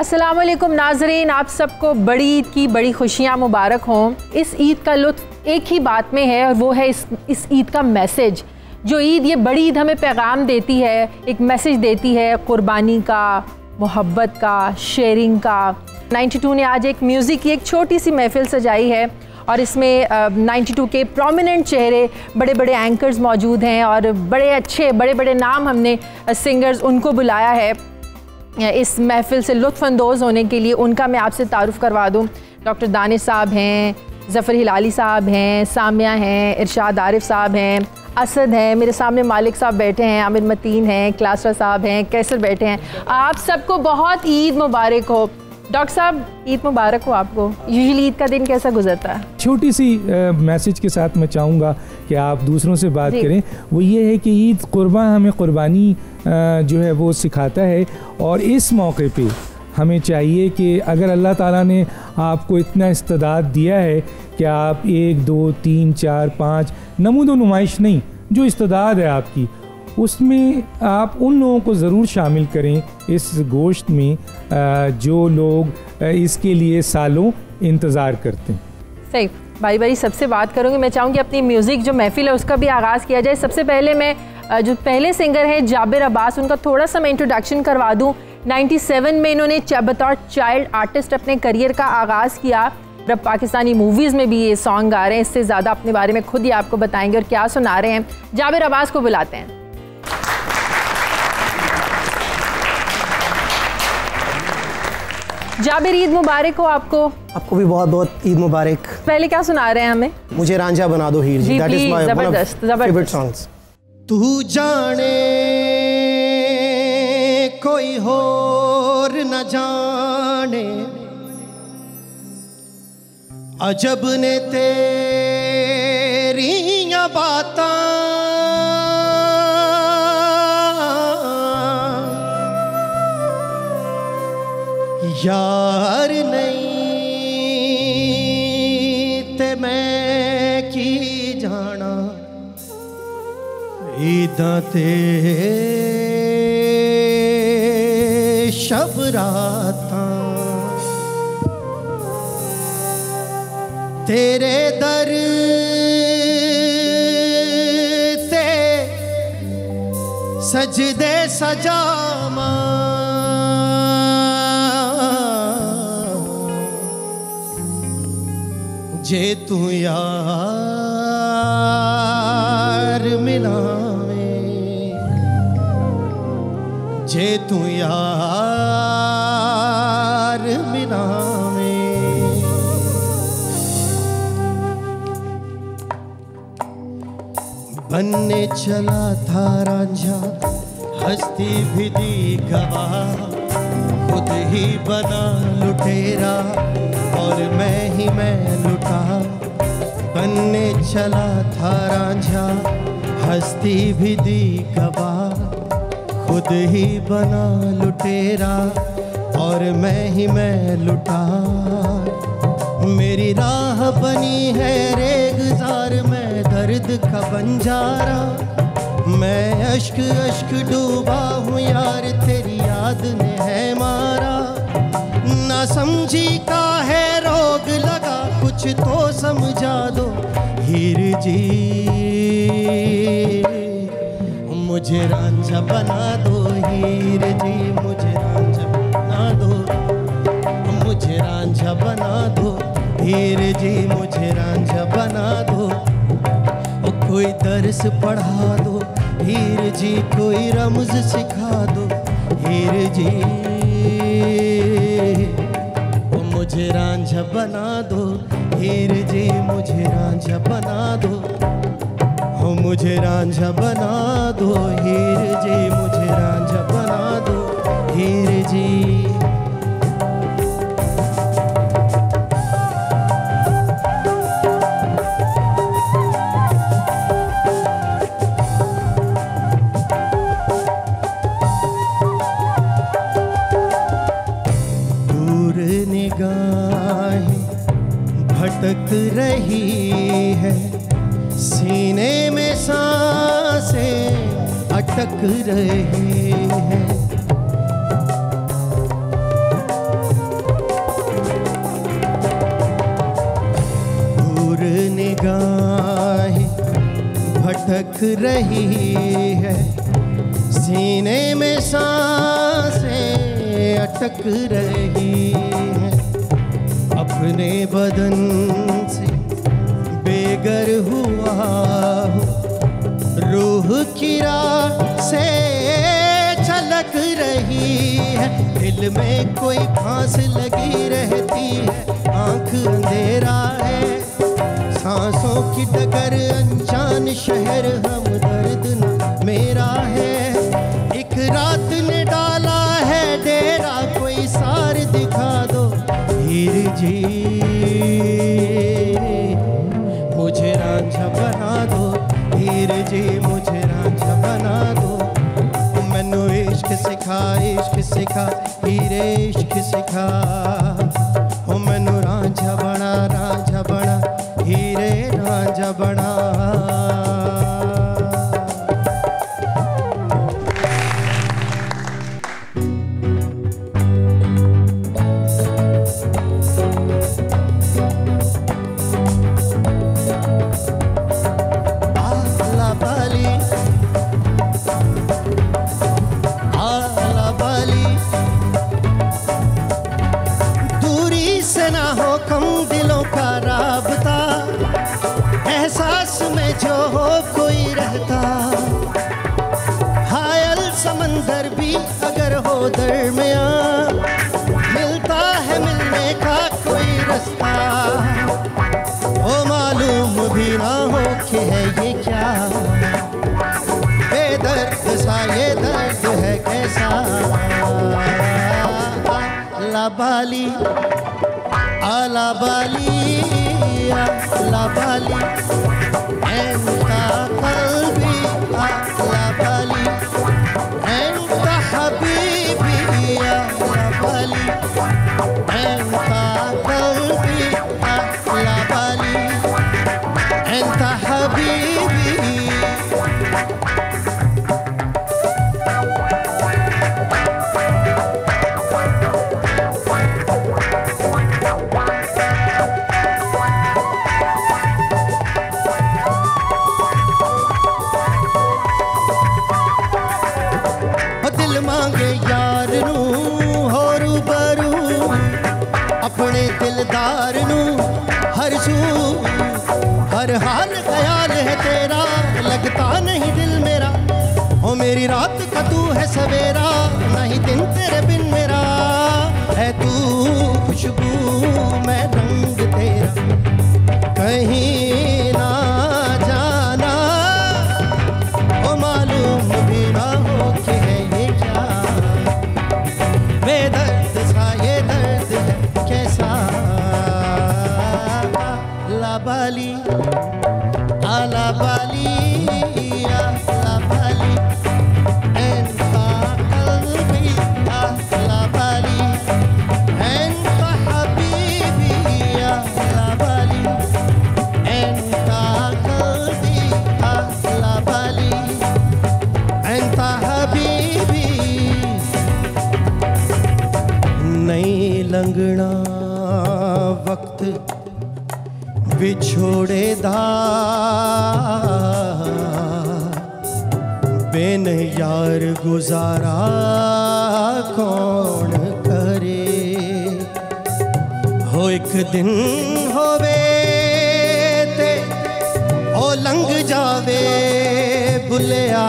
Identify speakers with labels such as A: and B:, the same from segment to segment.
A: अस्सलाम वालेकुम नाज़रीन, आप सबको बड़ी ईद की बड़ी खुशियाँ मुबारक हों। इस ईद का लुत्फ़ एक ही बात में है और वो है इस ईद का मैसेज। जो ईद, ये बड़ी ईद हमें पैगाम देती है, एक मैसेज देती है कुर्बानी का, मोहब्बत का, शेयरिंग का। 92 ने आज एक म्यूज़िक की एक छोटी सी महफ़िल सजाई है और इसमें 92 के प्रोमिनेंट चेहरे, बड़े बड़े एंकर्स मौजूद हैं और बड़े अच्छे बड़े बड़े नाम हमने सिंगर्स उनको बुलाया है इस महफ़िल से लुत्फ़अंदोज़ होने के लिए। उनका मैं आपसे तारुफ़ करवा दूँ। डॉक्टर दानिश साहब हैं, ज़फ़र हिलाली साहब हैं, सामिया हैं, इरशाद आरिफ साहब हैं, असद हैं, मेरे सामने मालिक साहब बैठे हैं, आमिर मतीन हैं, क्लासरा साहब हैं, कैसर बैठे हैं। आप सबको बहुत ईद मुबारक हो। डॉक्टर साहब, ईद मुबारक हो आपको। यूजुअली ईद का दिन कैसा गुजरता है? छोटी सी
B: मैसेज के साथ मैं चाहूँगा कि आप दूसरों से बात करें। वो ये है कि ईद कुर्बान हमें कुर्बानी जो है वो सिखाता है और इस मौके पे हमें चाहिए कि अगर अल्लाह ताला ने आपको इतना इस्तेदाद दिया है कि आप 1, 2, 3, 4, 5 नमूद नुमाइश नहीं, जो इस्तेदाद है आपकी, उसमें आप उन लोगों को ज़रूर शामिल करें इस गोश्त में जो लोग इसके लिए सालों इंतज़ार करते हैं।
A: सही, बारी बारी सबसे बात करूँगी। मैं चाहूँगी अपनी म्यूज़िक जो महफ़िल है उसका भी आगाज़ किया जाए। सबसे पहले मैं जो पहले सिंगर हैं जाबिर अब्बास, उनका थोड़ा सा मैं इंट्रोडक्शन करवा दूँ। 97 में इन्होंने बतौर चाइल्ड आर्टिस्ट अपने करियर का आगाज़ किया। अब पाकिस्तानी मूवीज़ में भी ये सॉन्ग गा रहे हैं। इससे ज़्यादा अपने बारे में खुद ही आपको बताएंगे और क्या सुना रहे हैं। जाबिर अब्बास को बुलाते हैं। जाबिर, ईद मुबारक हो आपको।
C: आपको भी बहुत बहुत ईद मुबारक।
A: पहले क्या सुना रहे हैं हमें?
C: मुझे रांझा बना दो हीर जी, दैट इज माय
A: जबरदस्त
C: फेवरेट सॉन्ग्स। तू जाने कोई और न जाने, अजब ने तेरियां बातां, यार नहीं ते मैं की जाना, ईदां ते शब रातां तेरे दर ते सजदे सजामा, जे तू यार मिलावे, जे तू यार मिलावे, बनने चला था रांझा हस्ती भी दी गवाह, खुद ही बना लुटेरा और मैं ही मैं लुटा। बनने चला था रांझा हस्ती भी दी गवाह, खुद ही बना लुटेरा और मैं ही मैं लुटा। मेरी राह बनी है रेगज़ार में दर्द का बंजारा, मैं अश्क अश्क डूबा हूँ यार, तेरी याद ने है मारा। ना समझी का है रोग लगा, कुछ तो समझा दो हीर जी, मुझे रांझा बना दो हीर जी, मुझे रांझा बना दो, मुझे रांझा बना दो हीर जी, मुझे रांझा बना दो। कोई दर्स पढ़ा दो हीर जी, कोई रमज सिखा दो हीर जी, मुझे रांझा बना दो हीर जी, मुझे रांझा बना दो, हो मुझे रांझा बना दो हीर जी, मुझे रांझा बना दो हीर जी। भटक रही है, सीने में सांसें अटक रही हैं, निगाहें भटक रही है, सीने में सांसें अटक रही हैं, अपने बदन से बेगर हुआ हूँ, रूह की राह से छलक रही है, दिल में कोई फांस लगी रहती है, आंख अंधेरा है, सांसों की डगर अनजान शहर, हमदर्द न मेरा है, एक रात ने डाला है डेरा, कोई सार दिखा दो हीर जी, मुझे रांझा बना दो हीर जी, मुझे रांझा बना दो, मैनू इश्क सिखा हीरे इश्क सिखा, ओ मैनू रांझा बना हीरे रांझा बना। एहसास में जो हो कोई रहता, हायल समंदर भी अगर हो दरमियां, मिलता है मिलने का कोई रास्ता, ओ मालूम भी ना हो कि है ये क्या, बेदर्द सा ये दर्द है कैसा, लाबाली आला बाली आला बाली, एंता कल्बी आला बाली, एंता हबीबी आला बाली, एंता कल्बी आला बाली, एंता हबीबी। अपने दिलदार नू हर सू हर हाल ख्याल है तेरा, लगता नहीं दिल मेरा, ओ मेरी रात का तू है सवेरा, नहीं दिन तेरे बिन मेरा, है तू खुशबू मैं रंग तेरा, कहीं ना जाना, ओ मालूम भी ना हो कि है ये क्या, बेदर्द सा ये दर्द है कैसा, लाबाली आला बाली आला बाली, एंता कल्बी आला बाली, एंता हबीबी आला बाली, एंता कल्बी आला बाली, एंता हबीबी। नहीं लंगना वक्त बिछोड़े दा, बिन यार गुजारा कौन करे, हो एक दिन होवे ते ओ लंघ जावे भुलिया,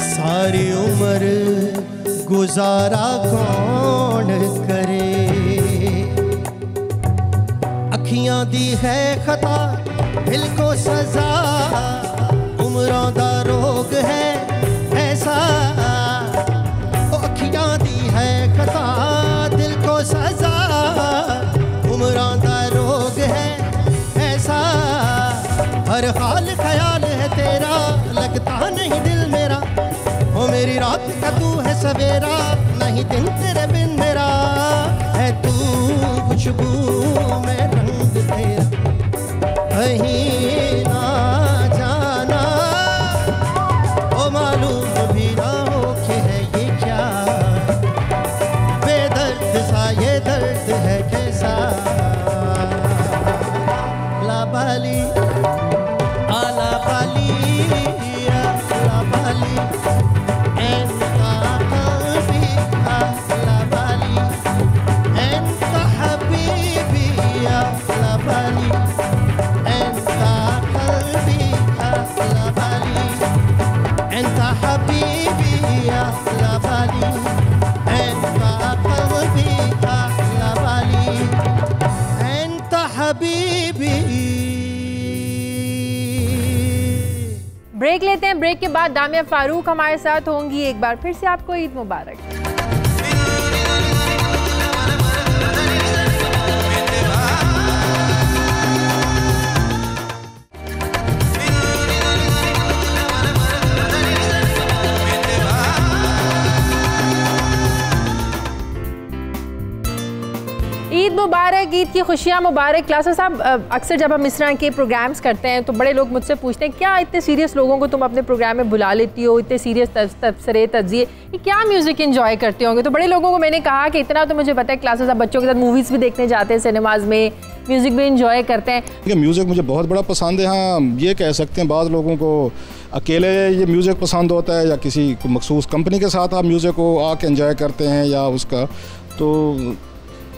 C: सारी उम्र गुजारा कौन करे, अखियां दी है खता दिल को सजा, उम्रों दा रोग है ऐसा, अखियां दी है खता दिल को सजा, उम्रों दा रोग है ऐसा, हर हाल ख्याल है तेरा, लगता नहीं दिल मेरा, ओ मेरी रात का तू है सवेरा, नहीं दिन तेरे बिन मेरा, है तू खुशबू मैं रंग तेरा, कहीं ना जाना, ओ मालूम भी ना हो कि है ये क्या, बेदर्द सा ये दर्द है कैसा,
A: ब्रेक लेते हैं, ब्रेक के बाद दामिया फारूक हमारे साथ होंगी। एक बार फिर से आपको ईद मुबारक। ईद मुबारक, ईद की खुशियाँ मुबारक। क्लासा साहब, अक्सर जब हम इस तरह के प्रोग्राम्स करते हैं तो बड़े लोग मुझसे पूछते हैं क्या इतने सीरियस लोगों को तुम अपने प्रोग्राम में बुला लेती हो, इतने सीरियस तबसरे तज्जिए, क्या म्यूज़िक एंजॉय करते होंगे? तो बड़े लोगों को मैंने कहा कि इतना तो मुझे पता है क्लासा साहब बच्चों के साथ मूवीज़ भी देखने जाते हैं सिनेमाज में, म्यूज़िक भी इंजॉय करते हैं।
D: म्यूज़िक मुझे बहुत बड़ा पसंद है। हाँ, ये कह सकते हैं बाज़ लोगों को अकेले ये म्यूज़िक पसंद होता है या किसी मखसूस कंपनी के साथ आप म्यूज़िक को आके एंजॉय करते हैं या उसका, तो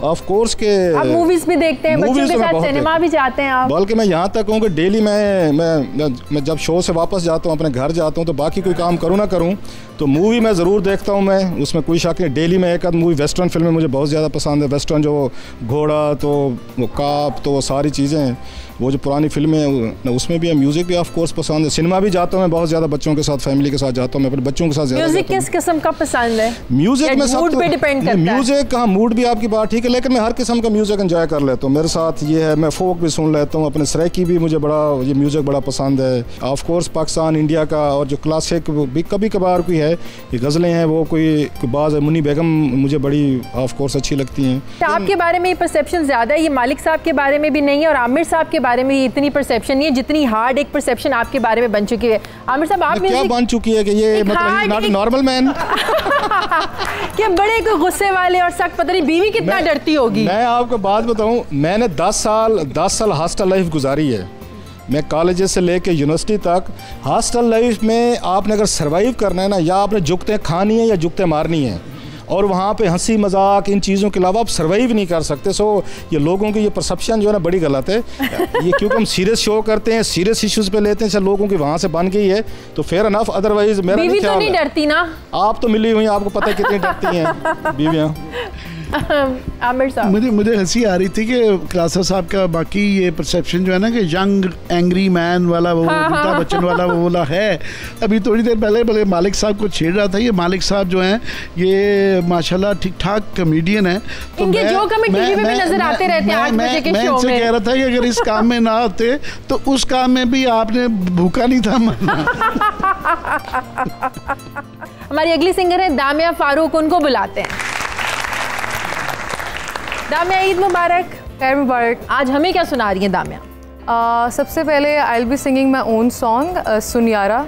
D: ऑफ कोर्स के
A: आप मूवीज भी देखते हैं, बच्चों के साथ सिनेमा भी जाते हैं आप।
D: बल्कि मैं यहाँ तक हूँ कि डेली मैं जब शो से वापस जाता हूँ, अपने घर जाता हूँ, तो बाकी कोई काम करूँ ना करूँ तो मूवी मैं ज़रूर देखता हूँ। मैं उसमें कोई शक नहीं, डेली में एक आध मूवी, वेस्टर्न फिल्में मुझे बहुत ज़्यादा पसंद है। वेस्टर्न जो घोड़ा तो वो काप तो वो सारी चीज़ें, वो जो पुरानी फिल्में हैं उसमें भी है। म्यूज़िक भी ऑफ कोर्स पसंद है। सिनेमा भी जाता हूँ मैं बहुत ज़्यादा, बच्चों के साथ, फैमिली के साथ जाता हूँ। मैं अपने बच्चों के साथ ज़्यादा।
A: म्यूज़िक किस किस्म का पसंद है?
D: म्यूज़िक में
A: मूड पे डिपेंड करता है।
D: म्यूज़िक, हाँ, मूड भी आपकी बात ठीक है, लेकिन मैं हर किस्म का म्यूज़िक एंजॉय कर लेता हूँ। मेरे साथ ये है, मैं फोक भी सुन लेता हूँ, अपने सराइकी भी मुझे बड़ा ये म्यूज़िक बड़ा पसंद है। ऑफ कोर्स पाकिस्तान, इंडिया का, और जो क्लासिक भी कभी कभार कोई है, ये गज़लें हैं, वो कोई बाज़ मुन्नी बेगम मुझे बड़ी ऑफ कोर्स अच्छी लगती हैं।
A: आपके बारे में ये परसेप्शन ज़्यादा है, ये मालिक साहब के बारे में भी नहीं है और आमिर साहब के बारे में इतनी परसेप्शन नहीं है जितनी हार्ड एक परसेप्शन आपके बारे में बन चुकी है। आमिर साहब, आप
D: क्या बन चुकी है कि ये मतलब नॉट नॉर्मल मैन
A: क्या बड़े को गुस्से वाले और सख्त, पता नहीं बीवी कितना डरती होगी।
D: मैं आपको बात बताऊं, मैंने 10 साल हॉस्टल लाइफ गुजारी है। मैं कॉलेज से लेके यूनिवर्सिटी तक हॉस्टल लाइफ में आपने अगर सर्वाइव करना है ना, या आपने जुगतें खानी है या जुगतें मारनी है, और वहाँ पे हंसी मजाक इन चीज़ों के अलावा आप सर्वाइव नहीं कर सकते। सो ये लोगों की ये परसेप्शन जो है ना बड़ी गलत है। ये क्योंकि हम सीरियस शो करते हैं, सीरियस इश्यूज़ पे लेते हैं, सब लोगों की वहाँ से बन गई है तो फेयर अनफ। अदरवाइज मेरा
A: बीवी तो नहीं डरती ना? आप
D: तो मिली हुई, आपको पता है कितनी डरती हैं बीवियाँ।
A: आमिर साहब,
E: मुझे हंसी आ रही थी कि क्लासा साहब का बाकी ये परसेप्शन जो है ना कि यंग एंग्री मैन वाला, वो अमिताभ बच्चन वाला वो बोला है। अभी थोड़ी देर पहले मालिक साहब को छेड़ रहा था। ये मालिक साहब जो हैं ये माशाल्लाह ठीक ठाक कॉमेडियन है।
A: तो इनके जो टीवी में नजर आते रहते हैं 8 बजे के शो में।
E: मैं कह रहा था कि अगर इस काम में ना होते तो उस काम में भी आपने भूखा नहीं था मरना।
A: हमारी अगली सिंगर है दामिया फारूक, उनको बुलाते हैं। दामिया, ईद मुबारक।
F: खैर मुबारक।
A: आज हमें क्या सुना रही हैं दामिया?
F: सबसे पहले I will be singing my own song सुनियारा।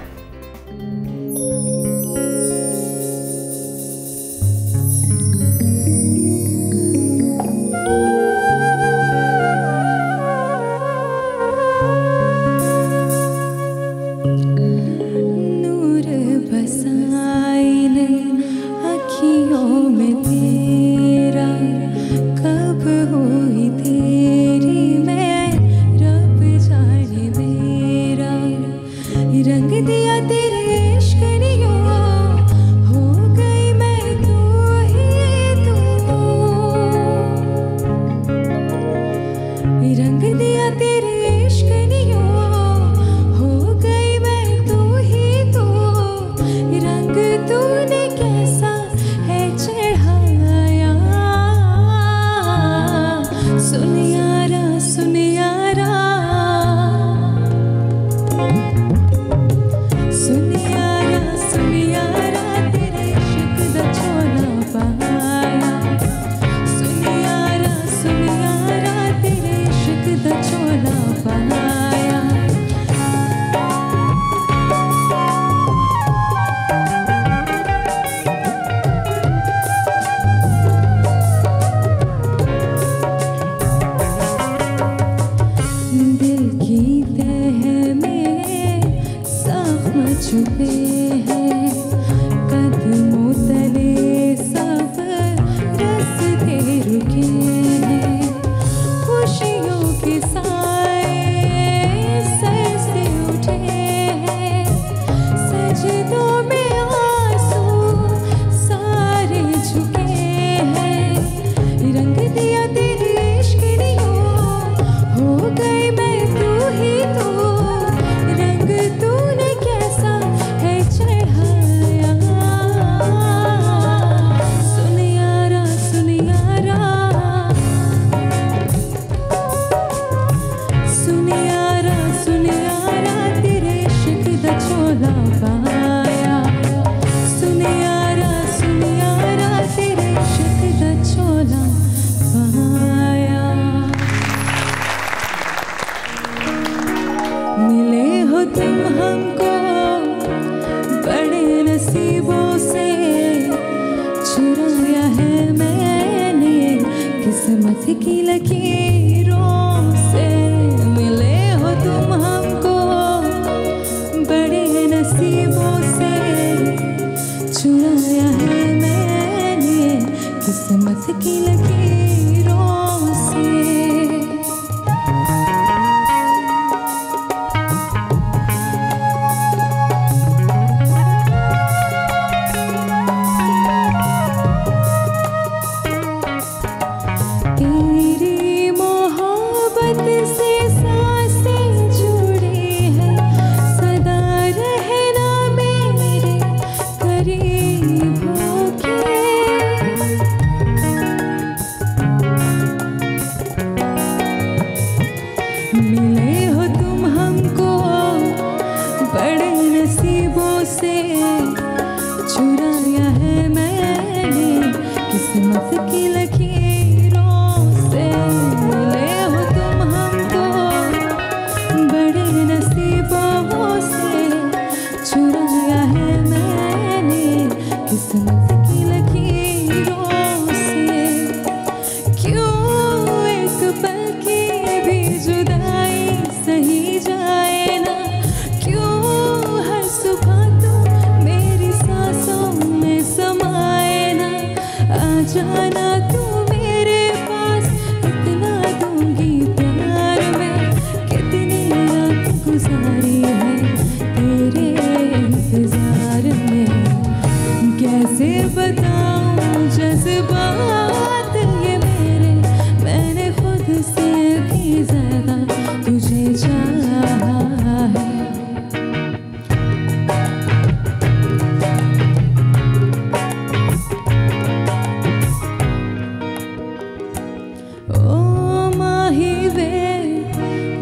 G: की लकीरों से। तेरी मोहब्बत से सांसें जुड़ी हैं, सदा रहना मेरे करीब होके। मिले हो तुम हमको बड़े नसीबों से, चुराया है मैंने किस्मत की लकीरों से। मिले हो तुम हमको बड़े नसीबों से, चुराया है मैंने किस्मत की लकीरों से। क्यों एक पल की भी जुदाई सही जाए ना, क्यों हर सुबह तुम मेरी सांसों में समाए ना। आ जाना तू मेरे पास, इतना दूंगी प्यार में। कितनी रात गुजारी है तेरे इंतजार में, कैसे बताऊं जज्बात ये मेरे। मैंने खुद से भी ज्यादा तुझे चाहा है। ओ माही वे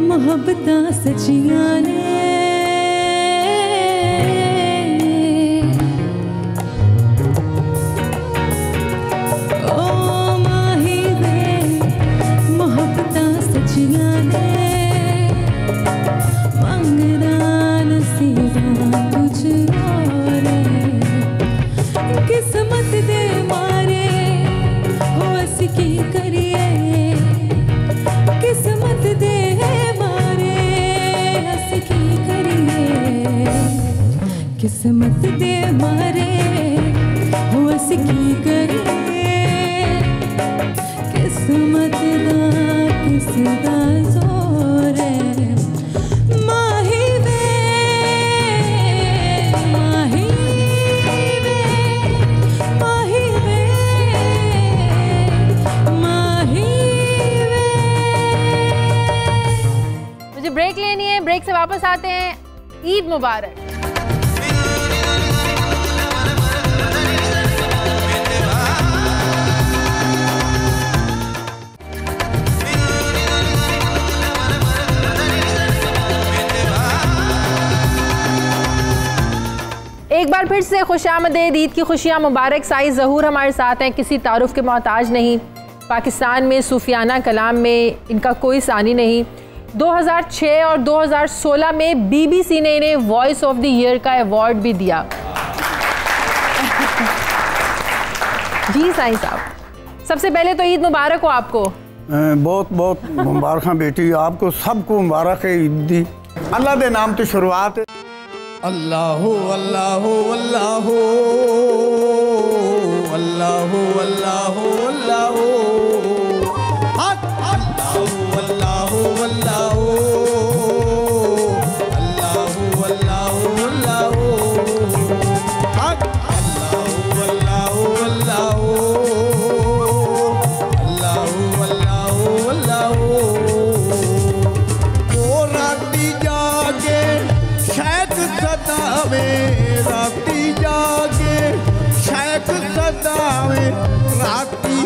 G: मोहब्बतां सच्चियां ने, ओ माही वे मोहब्बतां सच्चियां ने। मंगदा नसीबां कुछ और किस्मत दे मारे हो अस की करिए। किस्मत दे मारे अस की करिए। किस्मत दे मारे हो अस की करिए। किस्मत दा किसदा जोर है। माही वे माही वे माही वे माही वे।
A: मुझे ब्रेक लेनी है, ब्रेक से वापस आते हैं। ईद मुबारक। एक बार फिर से खुशामदीद, ईद की खुशियाँ मुबारक। साई ज़हूर हमारे साथ हैं, किसी तारुफ के मोहताज नहीं। पाकिस्तान में सूफियाना कलाम में इनका कोई सानी नहीं। 2006 और 2016 में BBC ने इन्हें वॉइस ऑफ द ईयर का अवार्ड भी दिया। जी साईं साहब, सबसे पहले तो ईद मुबारक हो आपको।
H: बहुत बहुत मुबारक बेटी, आपको सबको मुबारक है ईद दी। अल्लाह के नाम तो शुरुआत है।
C: अल्लाह अल्लाह अल्लाह अल्लाह अल्लाह अल्लाह राती जागे शायद सदावे, राती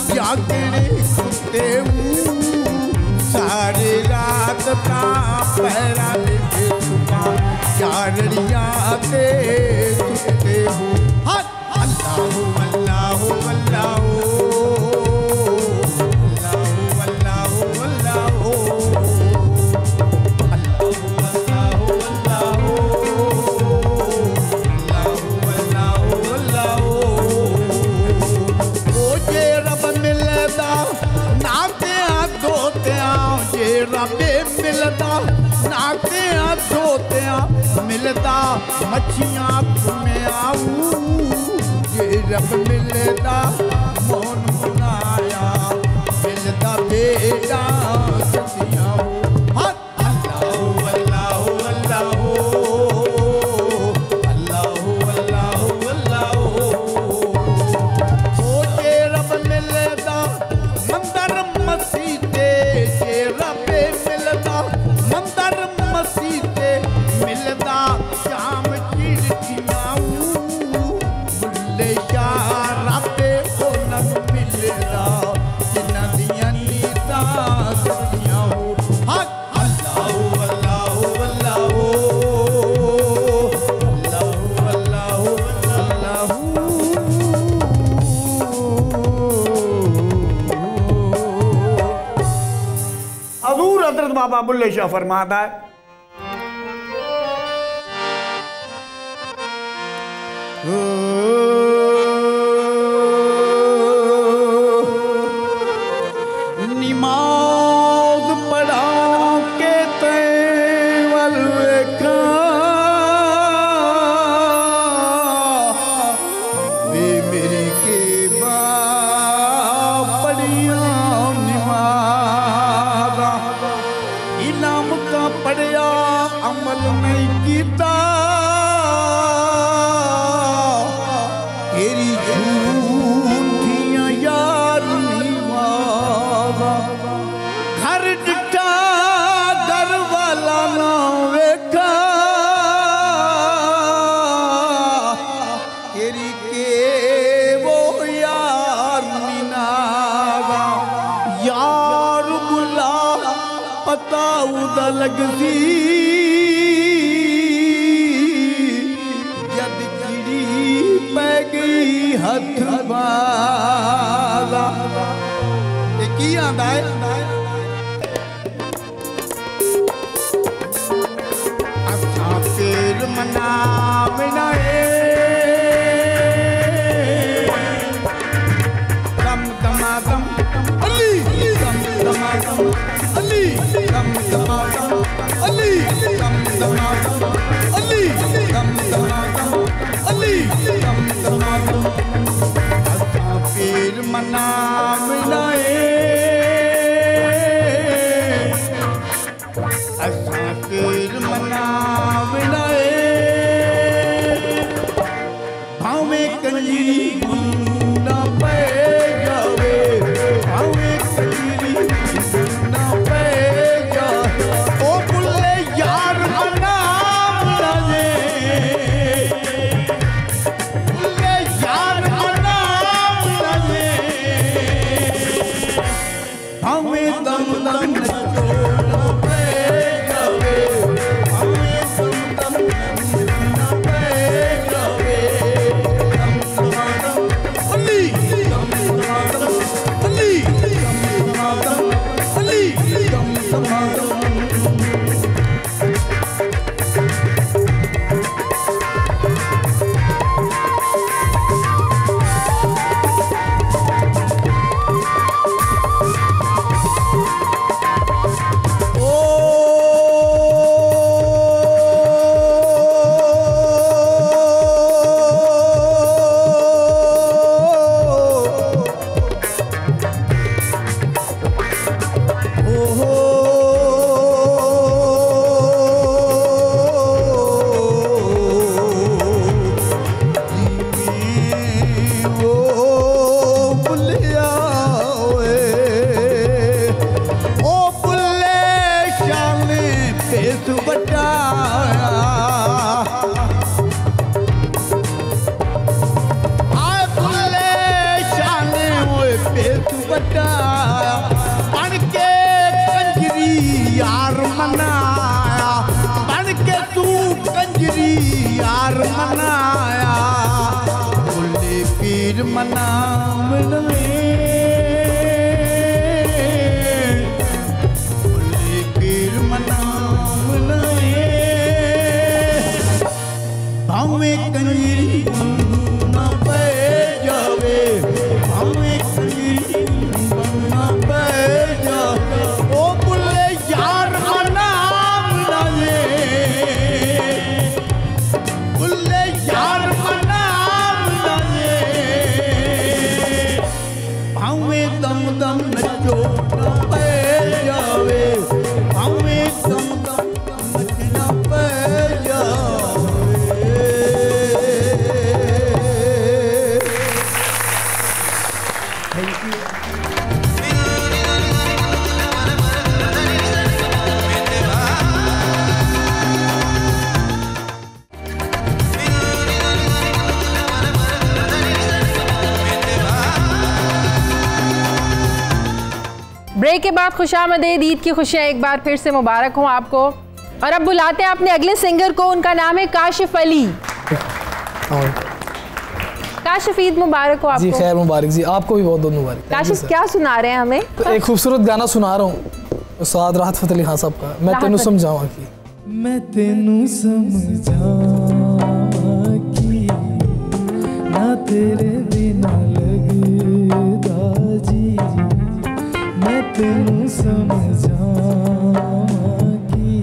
C: जागने कुत्ते सारी रात ता पहरा लेके सुबह चारड़िया ते सुते हो। अल्लाह अल्लाह अल्लाह मिलता नाते धोते मिलता मच्छियाँ में आऊँ, ये रब मिलता मोन मुना
H: हुजूर हजरत बाबा बुल्ले शाह फरमाता है
E: नमाज पढ़ा के तेवल वेखा वे मेरी के पढ़िया नमाज इनाम का पढ़िया अमल नहीं कीता तेरी झूठियां यार निवाजा घर डिटा घर वाला ना वेखा तेरी के वो यार निनागा यार बुला पता उदा लगदी जद गिरी पै गई हथ बाला ये की आंदा है अच्छा फिर मनावना है दम दमादम अली दम दमादम अली दम दमादम अली दम दमादम अली दम दमादम अली दम दमादम अच्छा फिर मनावना है अच्छा फिर मनावना है भावे कंजरी ना पे जावे भावे कंजरी ना पे जावे ओ बुल्ले यार नाम लाजे बुल्ले यार नाम लाजे भावे दम दम नचो ना पे जावे भावे दम दम ना पे जावे दम दमादम अली दम दमादम अली दम दमादम अली दम दमादम मनाया बुल्ले पीर मनावना बुल्ले पीर मनावना भावे कंजरी ना पे जावे भावे कंजरी ना पे जावे ओ बुल्ले यार मनावना बुल्ले यार मनावना भावे दम दम नचो ना पे जावे भावे दम दम नचना पे जावे थैंक यू
A: ब्रेक के बाद खुशामदीद, ईद की खुशियाँ एक बार फिर से मुबारक हों आपको। और अब बुलाते हैं अपने अगले सिंगर को, उनका नाम है काशिफ अली। काशिफ, ईद मुबारक हो आपको।
I: जी खैर मुबारक जी, आपको भी बहुत बहुत मुबारक।
A: काशिफ क्या सुना रहे हैं हमें?
I: तो एक खूबसूरत गाना सुना रहा हूँ, उस्ताद राहत फ़तेह अली खान साहब का मैं तेनू समझावा की।
C: मैं तेनू समझावा की ना तेरे बिना लगदा जी, मैं तेनू समझावा की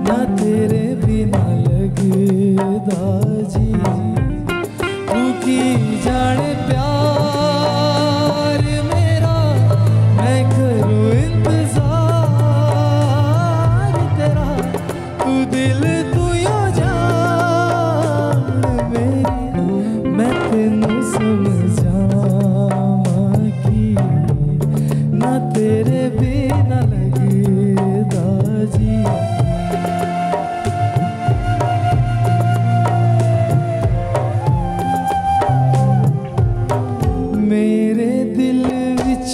C: ना तेरे बिना लगदा जी, तू की जाने प्यार मेरा मैं करूँ इंतजार तेरा, तू दिल तू यो जान मेरी, मैं तेनू समझावा की ना तेरे बिना लगदा जी। मेरे दिल विच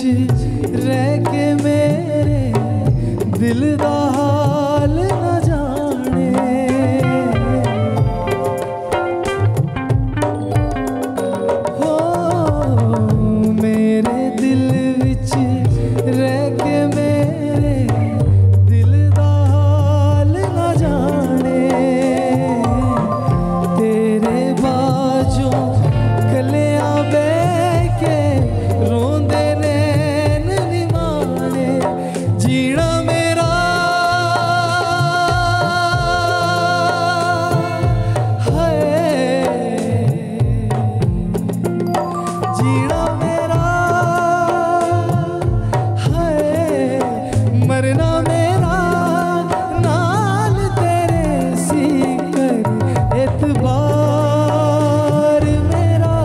C: रह के मेरे दिल दा हाल न जाने, हो मेरे दिल विच रह के मेरे दिल दा हाल न जाने, तेरे बाजों कलियां बह के रोंदे नैन निमाने, जीना मेरा है, जीना मेरा है, मरना मेरा नाल तेरे सी कर एतबार मेरा,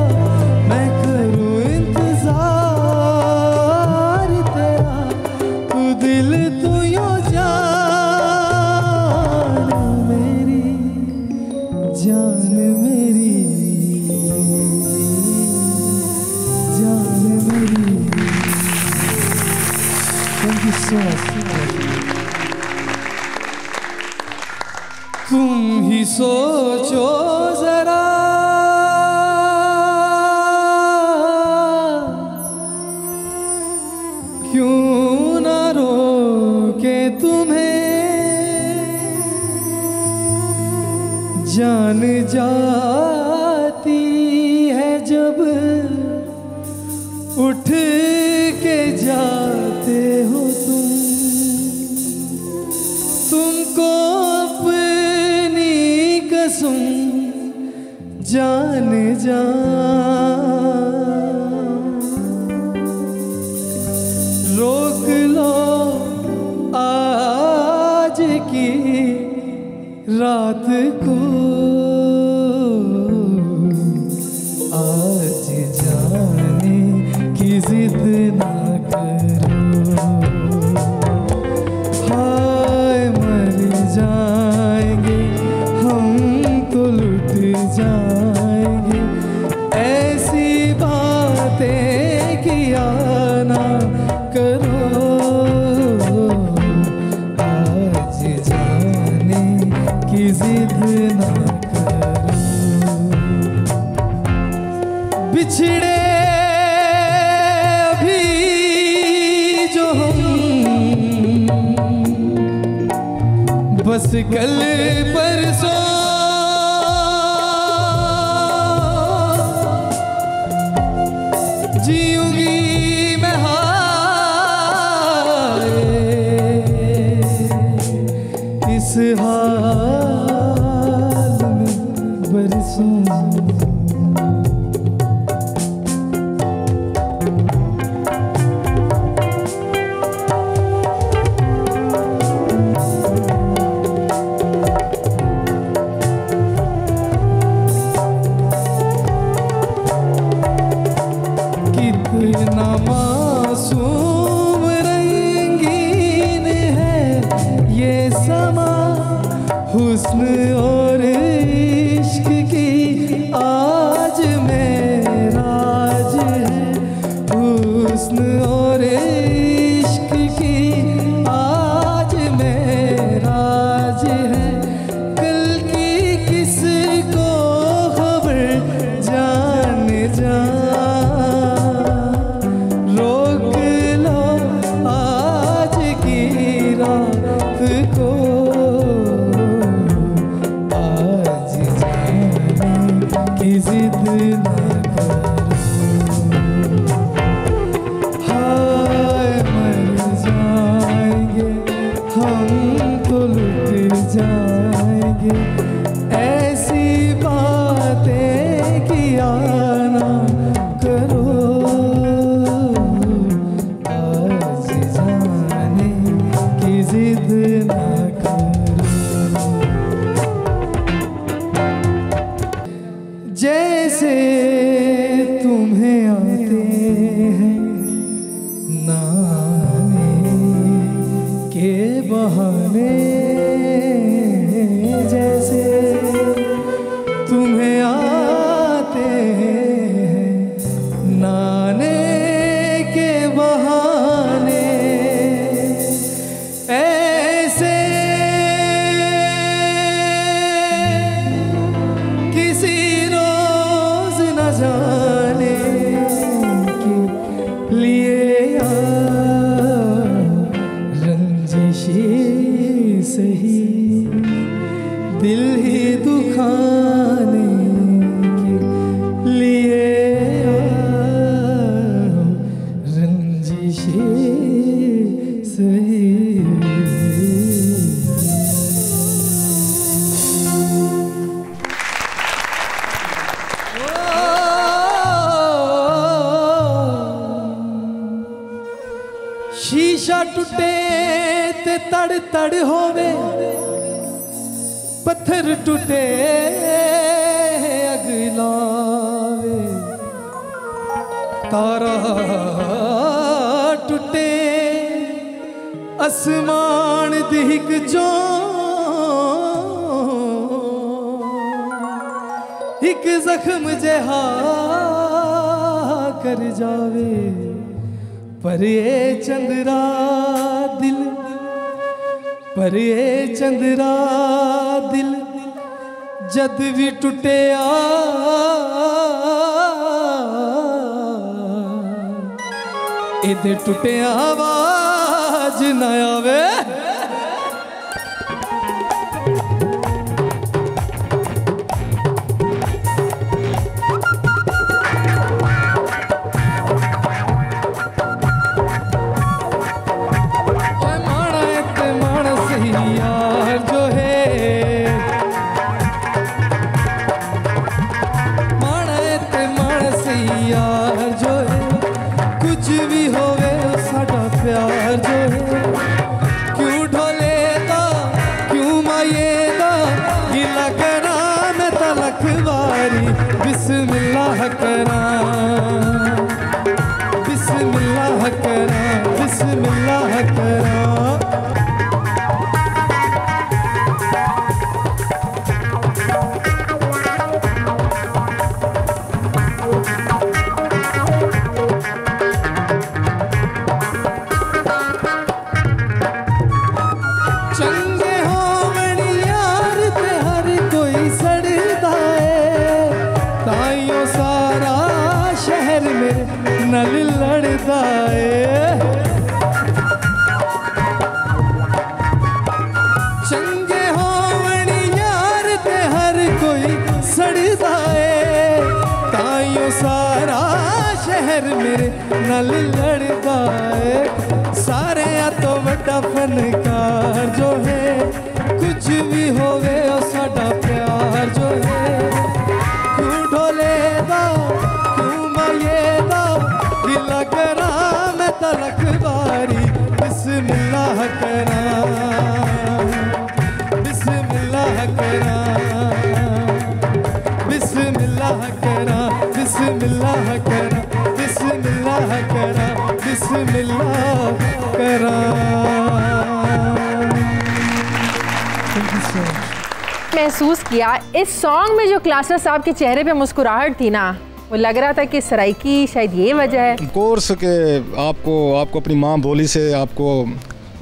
C: मैं करूँ इंतजार तेरा, तू दिल तू यो जान मेरी, जान मेरी, जान मेरी। Thank you so much. तुम ही सोचो जरा क्यों ना रोके तुम्हें, जान जाती है जब उठ के जाते हो तुमको अपनी कसम जान जा, रोक लो आज की रात को, आज जाने की जिद ना करो, हाय मर जाएंगे हम तो लुट जाएंगे, ऐसी बातें किया ना करो, आज जाने की जिद ना करो, बिछड़े अभी जो हम बस कल परसों जीऊंगी मैं हाय इस हाल में बरसों। कितना मासूम रंगीन है ये समा,
J: जिद ना करो। जैसे तुम्हें आते हैं नाने के बहाने, जैसे तुम्हें आते हैं नाने के बहाने, ऐसे किसी रोज न जाने के लिए रंजिशी सही दिल ही दुखाने के लिए रंजिशी सही। शीशा टूटे ते तड़ तड़ होवे, पत्थर टूटे अगलावे, तारा टूटे आसमान दिख जो, एक जख्म जहा कर जावे, पर ये चंद्रा दिल, पर ये चंद्रा दिल जद भी टूटे इधे टूटे आवाज न आवे। बिस्मिल्लाह करा, बिस्मिल्लाह करा, बिस्मिल्लाह करा। चंगे होवण यार ते हर कोई सड़दा है, ताइयों सारा शहर में नल लड़दा है। चंगे होवण यार ते हर कोई सड़दा है, ताइयों सारा शहर में नल लड़दा है। सारे तो बड़ा फनकार जो है, कुछ भी होवे ओ साडा प्यार जो है। क्यों ढोले दा क्यों माये दा गिला करा मैं तलक बारी। बिस्मिल्लाह करा, बिस्मिल्लाह करा, बिस्मिल्लाह करा, बिस्मिल्लाह करा, बिस्मिल्लाह करा, बिस्मिल्लाह करा।
A: महसूस किया इस सॉन्ग में जो क्लासर साहब के चेहरे पे मुस्कुराहट थी ना, वो लग रहा था कि सराइकी शायद ये वजह है।
D: कोर्स के आपको अपनी माँ बोली से, आपको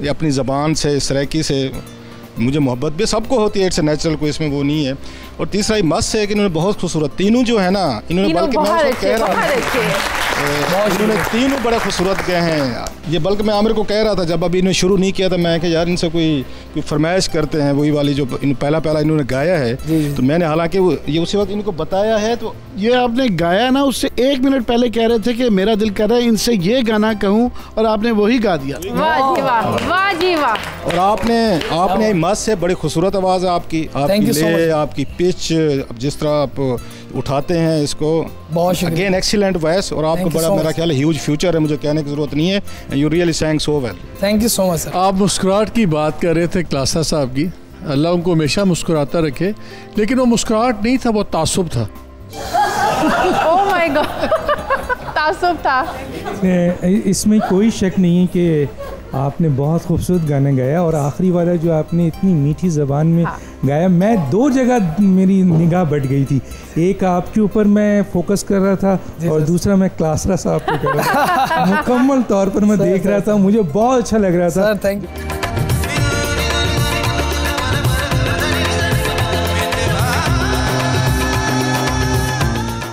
D: अपनी ज़बान से, सराइकी से मुझे मोहब्बत भी सबको होती है, इट्स नेचुरल, कोई इसमें वो नहीं है। और तीसरा ये मस्त है कि इन्होंने बहुत खूबसूरत, तीनों जो है ना, इन्होंने बल्कि मैं कह रहा था इन्होंने तीनों बड़े खूबसूरत गए हैं। ये बल्कि मैं आमिर को कह रहा था जब अभी इन्होंने शुरू नहीं किया था, मैं कि यार इनसे कोई फरमाइश करते हैं वही वाली जो पहला इन्होंने गाया है। तो मैंने हालांकि ये उसी वक्त इनको बताया है, तो
E: ये आपने गाया ना, उससे 1 मिनट पहले कह रहे थे कि मेरा दिल कर रहा है इनसे ये गाना कहूँ, और आपने वही गा दिया।
A: वाह जी वाह, वाह जी वाह।
D: और आपने मस्त है, बड़ी खूबसूरत आवाज़ है आपकी, आपकी पिच, जिस तरह आप उठाते हैं इसको,
I: बहुत शुक्रिया।
D: अगेन एक्सीलेंट वॉइस और आपको
I: Thank you
D: बड़ा
I: so
D: मेरा
I: much.
D: ख्याल है ह्यूज फ्यूचर है, मुझे कहने की ज़रूरत नहीं है। You really sang so well.
I: Thank you so much sir.
J: आप मुस्कुराहट की बात कर रहे थे क्लासा साहब की, अल्लाह उनको हमेशा मुस्कुराता रखे, लेकिन वो मुस्कुराहट नहीं था, वो तासुब था।
A: ओह माय गॉड, तासुब था।
B: इसमें कोई शक नहीं है कि आपने बहुत खूबसूरत गाना गाया और आखिरी वाला जो आपने इतनी मीठी ज़बान में गाया, मैं 2 जगह मेरी निगाह बढ़ गई थी। एक आपके ऊपर मैं फोकस कर रहा था और दूसरा मैं क्लासरा साहब पे कर रहा था। मुकम्मल तौर पर मैं देख रहा था, मुझे बहुत अच्छा लग रहा था।
I: Sir thank you.